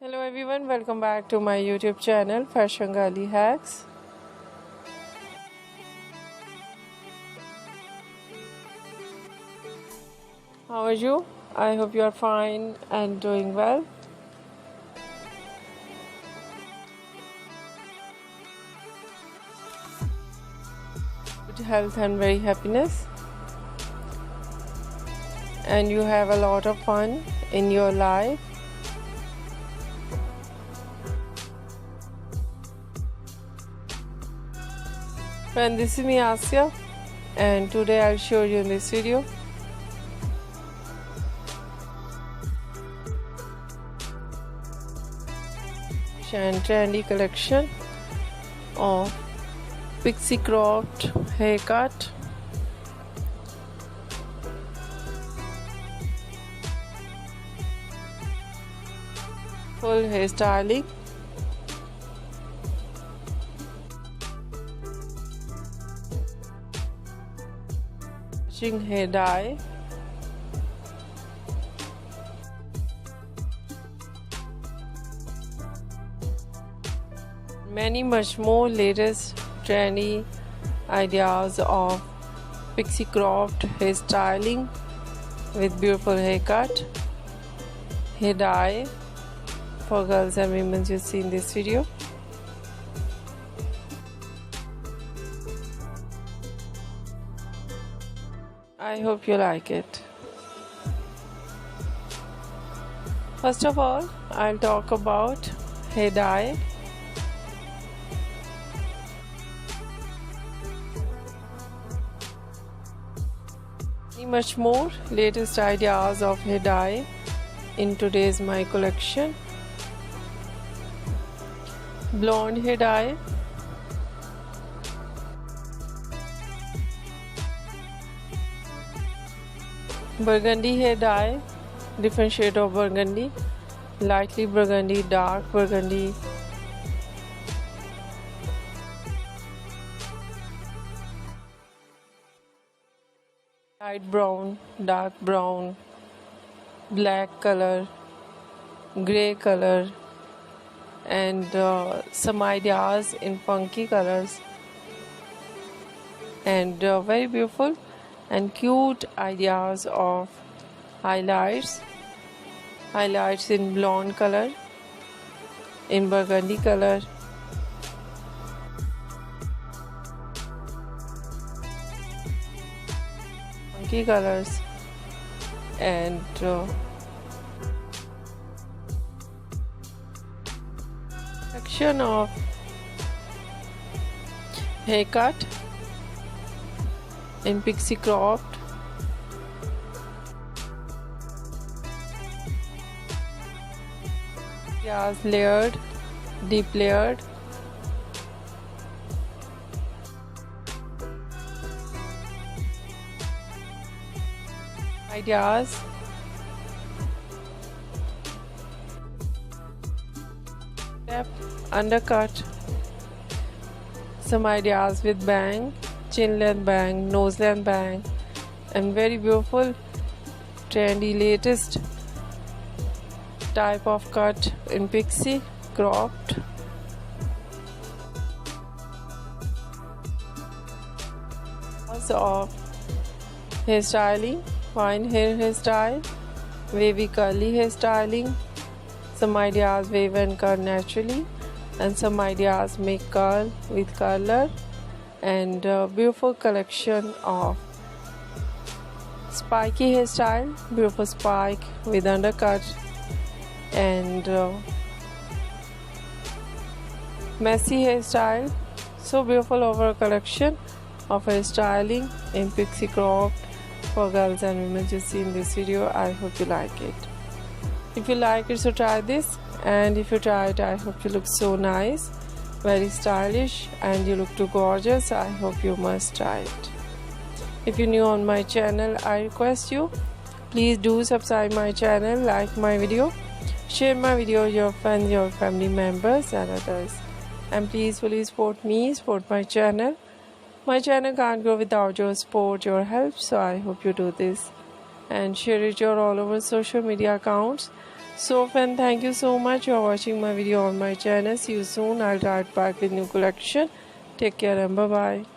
Hello everyone, welcome back to my YouTube channel Fashion Girly Hacks. How are you? I hope you are fine and doing well. Good health and very happiness. And you have a lot of fun in your life. Friend, this is me Asya, and today I'll show you in this video and trendy collection of pixie cropped haircut. Full hairstyling. Hair dye, many much more latest trendy ideas of pixie cropped hairstyling with beautiful haircut, hair dye for girls and women you see in this video. I hope you like it. First of all, I'll talk about hair dye. Much more latest ideas of hair dye in today's my collection. Blonde hair dye, burgundy hair dye, different shade of burgundy, lightly burgundy, dark burgundy, light brown, dark brown, black color, gray color, and some ideas in funky colors, and very beautiful and cute ideas of highlights in blonde color, in burgundy color, funky colors, and section of haircut in pixie cropped, yes, layered, deep layered, ideas, step, undercut, some ideas with bang, chin length bang, nose length bang, and very beautiful trendy latest type of cut in pixie cropped. Also of hairstyling, fine hairstyle, wavy curly hairstyling, some ideas wave and curl naturally, and some ideas make curl with curler, and beautiful collection of spiky hairstyle, beautiful spike with undercut, and messy hairstyle. So beautiful overall collection of hairstyling in pixie cropped for girls and women you see in this video. I hope you like it. If you like it, so try this, and if you try it, I hope you look so nice, very stylish, and you look too gorgeous. I hope you must try it. If you're new on my channel, I request you, please do subscribe my channel, like my video, share my video with your friends, your family members and others, and please fully support me, support my channel. My channel can't grow without your support, your help, so I hope you do this and share it your all over social media accounts So friend, thank you so much for watching my video on my channel. See you soon. I'll start back with new collection. Take care and bye bye.